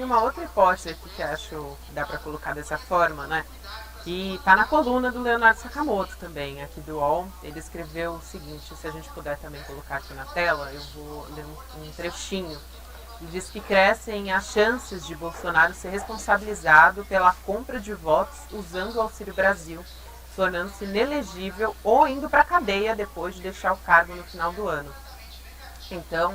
uma outra hipótese aqui que acho que dá para colocar dessa forma, né? Que está na coluna do Leonardo Sakamoto também, aqui do UOL. Ele escreveu o seguinte, se a gente puder também colocar aqui na tela, eu vou ler um trechinho. Ele diz que crescem as chances de Bolsonaro ser responsabilizado pela compra de votos usando o Auxílio Brasil, tornando-se inelegível ou indo para a cadeia depois de deixar o cargo no final do ano. Então,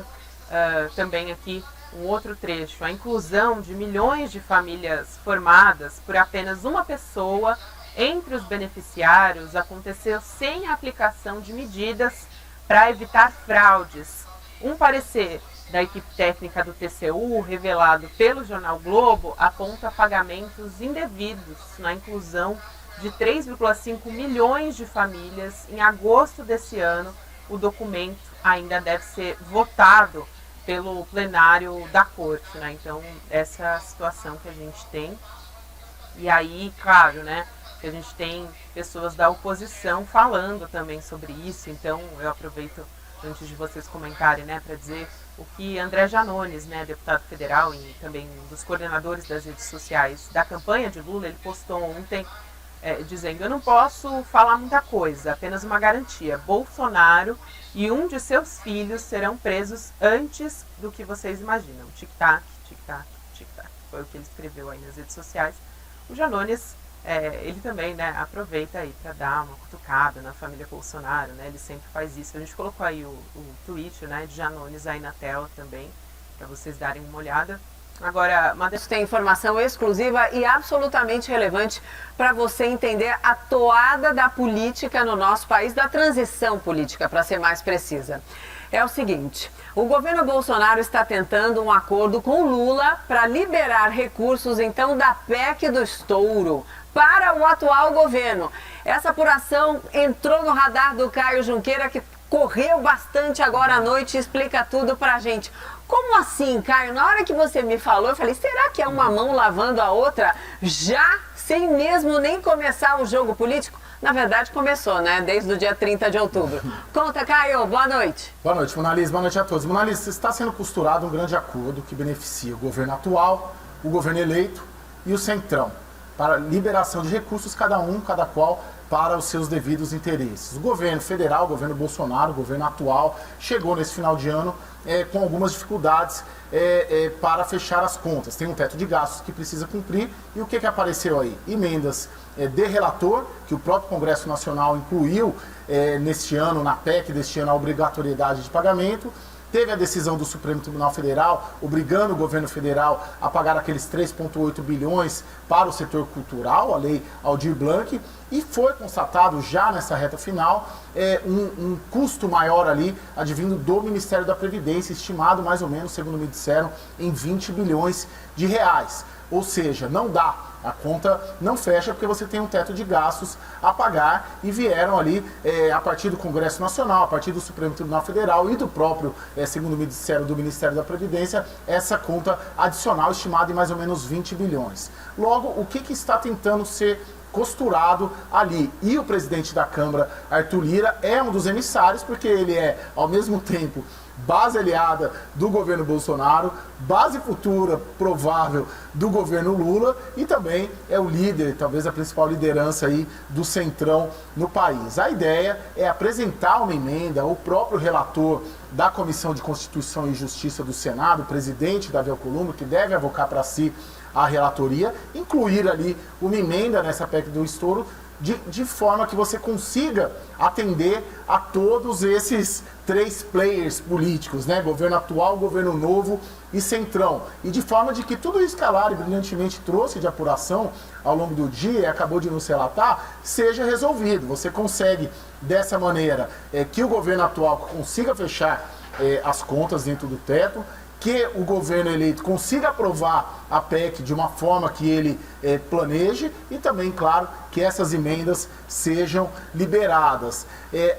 também aqui um outro trecho, a inclusão de milhões de famílias formadas por apenas uma pessoa entre os beneficiários aconteceu sem a aplicação de medidas para evitar fraudes. Um parecer da equipe técnica do TCU, revelado pelo jornal Globo, aponta pagamentos indevidos na inclusão de 3,5 milhões de famílias em agosto desse ano. O documento ainda deve ser votado pelo plenário da corte, né? Então, essa é a situação que a gente tem. E aí, claro, né, que a gente tem pessoas da oposição falando também sobre isso. Então, eu aproveito, antes de vocês comentarem, né, para dizer o que André Janones, né, deputado federal e também um dos coordenadores das redes sociais da campanha de Lula, ele postou ontem dizendo: eu não posso falar muita coisa, apenas uma garantia. Bolsonaro e um de seus filhos serão presos antes do que vocês imaginam. Tic-tac, tic-tac, tic-tac. Foi o que ele escreveu aí nas redes sociais. O Janones, ele também, né, aproveita aí para dar uma cutucada na família Bolsonaro, né? Ele sempre faz isso. A gente colocou aí o tweet, né, de Janones aí na tela também, para vocês darem uma olhada. Agora, tem informação exclusiva e absolutamente relevante para você entender a toada da política no nosso país, da transição política, para ser mais precisa. É o seguinte, o governo Bolsonaro está tentando um acordo com Lula para liberar recursos, então, da PEC do estouro para o atual governo. Essa apuração entrou no radar do Caio Junqueira, que correu bastante agora à noite e explica tudo pra gente. Como assim, Caio? Na hora que você me falou, eu falei, será que é uma mão lavando a outra já, sem mesmo nem começar o jogo político? Na verdade, começou, né? Desde o dia 30 de outubro. Conta, Caio. Boa noite. Boa noite, Monalisa. Boa noite a todos. Monalisa, está sendo costurado um grande acordo que beneficia o governo atual, o governo eleito e o Centrão, para liberação de recursos, cada qual para os seus devidos interesses. O governo federal, o governo Bolsonaro, o governo atual, chegou nesse final de ano com algumas dificuldades para fechar as contas. Tem um teto de gastos que precisa cumprir. E o que apareceu aí? Emendas de relator, que o próprio Congresso Nacional incluiu neste ano, na PEC deste ano, a obrigatoriedade de pagamento. Teve a decisão do Supremo Tribunal Federal, obrigando o governo federal a pagar aqueles 3,8 bilhões para o setor cultural, a lei Aldir Blanc, e foi constatado já nessa reta final um custo maior ali, advindo do Ministério da Previdência, estimado mais ou menos, segundo me disseram, em 20 bilhões de reais. Ou seja, não dá. A conta não fecha porque você tem um teto de gastos a pagar e vieram ali, a partir do Congresso Nacional, a partir do Supremo Tribunal Federal e do próprio, segundo me disseram, do Ministério da Previdência, essa conta adicional estimada em mais ou menos 20 bilhões. Logo, o que está tentando ser costurado ali? E o presidente da Câmara, Arthur Lira, é um dos emissários, porque ele é, ao mesmo tempo, base aliada do governo Bolsonaro, base futura provável do governo Lula e também é o líder, talvez a principal liderança aí do Centrão no país. A ideia é apresentar uma emenda, o próprio relator da Comissão de Constituição e Justiça do Senado, o presidente Davi Alcolumbre, que deve avocar para si a relatoria, incluir ali uma emenda nessa PEC do estouro, de forma que você consiga atender a todos esses três players políticos, né? Governo atual, governo novo e Centrão. E de forma de que tudo isso que a Lari brilhantemente trouxe de apuração ao longo do dia e acabou de nos relatar, seja resolvido. Você consegue, dessa maneira, que o governo atual consiga fechar as contas dentro do teto, que o governo eleito consiga aprovar a PEC de uma forma que ele planeje e também, claro, que essas emendas sejam liberadas.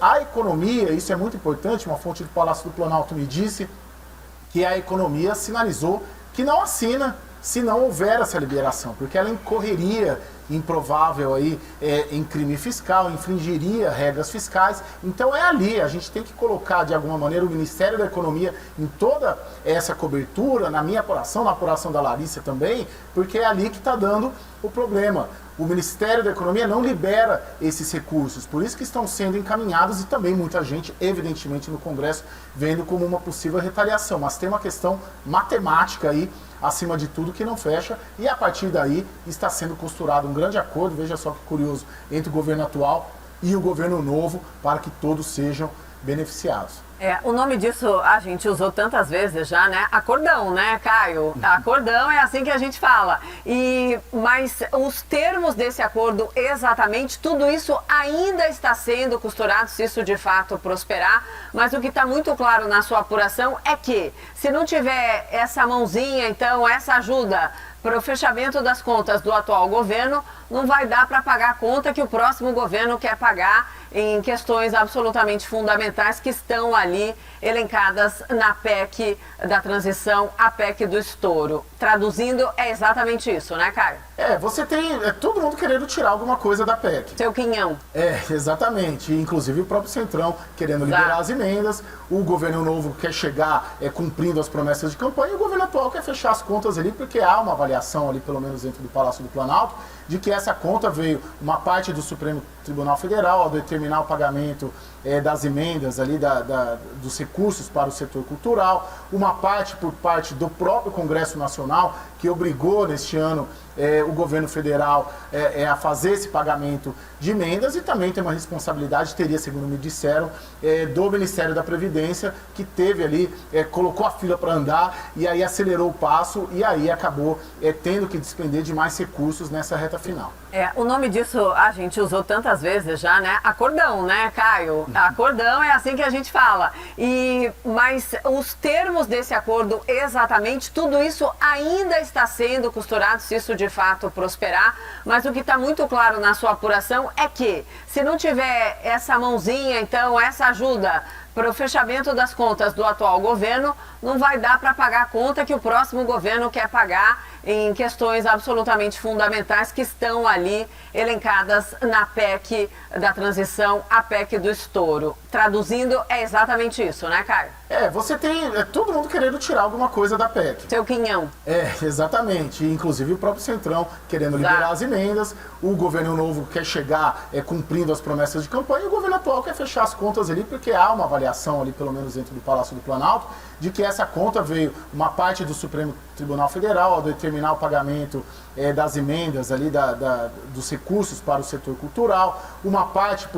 A economia, isso é muito importante, uma fonte do Palácio do Planalto me disse que a economia sinalizou que não assina se não houver essa liberação, porque ela incorreria improvável aí em crime fiscal, infringiria regras fiscais. Então é ali, a gente tem que colocar de alguma maneira o Ministério da Economia em toda essa cobertura, na minha apuração, na apuração da Larissa também, porque é ali que está dando o problema. O Ministério da Economia não libera esses recursos, por isso que estão sendo encaminhados e também muita gente, evidentemente, no Congresso, vendo como uma possível retaliação. Mas tem uma questão matemática aí, acima de tudo, que não fecha, e a partir daí está sendo costurado um grande acordo, veja só que curioso, entre o governo atual e o governo novo, para que todos sejam beneficiados. O nome disso a gente usou tantas vezes já, né? Acordão, né, Caio? Acordão é assim que a gente fala. Mas os termos desse acordo, exatamente, tudo isso ainda está sendo costurado, se isso de fato prosperar. Mas o que está muito claro na sua apuração é que, se não tiver essa mãozinha, então, essa ajuda para o fechamento das contas do atual governo, não vai dar para pagar a conta que o próximo governo quer pagar em questões absolutamente fundamentais que estão ali elencadas na PEC da transição, a PEC do estouro. Traduzindo, é exatamente isso, né, Caio? Você tem todo mundo querendo tirar alguma coisa da PEC. Seu quinhão. Exatamente. Inclusive o próprio Centrão querendo liberar as emendas, o governo novo quer chegar cumprindo as promessas de campanha e o governo atual quer fechar as contas ali, porque há uma avaliação ali, pelo menos dentro do Palácio do Planalto, de que essa conta veio uma parte do Supremo Tribunal Federal ao determinar o pagamento das emendas ali, dos recursos para o setor cultural, uma parte por parte do próprio Congresso Nacional, que obrigou neste ano o governo federal a fazer esse pagamento de emendas, e também tem uma responsabilidade, teria, segundo me disseram, do Ministério da Previdência, que teve ali, colocou a fila para andar e aí acelerou o passo e aí acabou tendo que despender de mais recursos nessa reta final. O nome disso a gente usou tantas vezes já, né? Acordão, né, Caio? Acordão é assim que a gente fala. Mas os termos desse acordo, exatamente, tudo isso ainda está sendo costurado, se isso de fato prosperar. Mas o que está muito claro na sua apuração é que, se não tiver essa mãozinha, então, essa ajuda para o fechamento das contas do atual governo, não vai dar para pagar a conta que o próximo governo quer pagar em questões absolutamente fundamentais que estão ali elencadas na PEC da transição, a PEC do estouro. Traduzindo, é exatamente isso, né, Caio? Você tem todo mundo querendo tirar alguma coisa da PEC. Seu quinhão. Exatamente. Inclusive o próprio Centrão querendo liberar as emendas, o governo novo quer chegar cumprindo as promessas de campanha e o governo atual quer fechar as contas ali, porque há uma avaliação ali, pelo menos dentro do Palácio do Planalto, de que essa conta veio uma parte do Supremo Tribunal Federal ao determinar o pagamento das emendas ali, dos recursos para o setor cultural, uma parte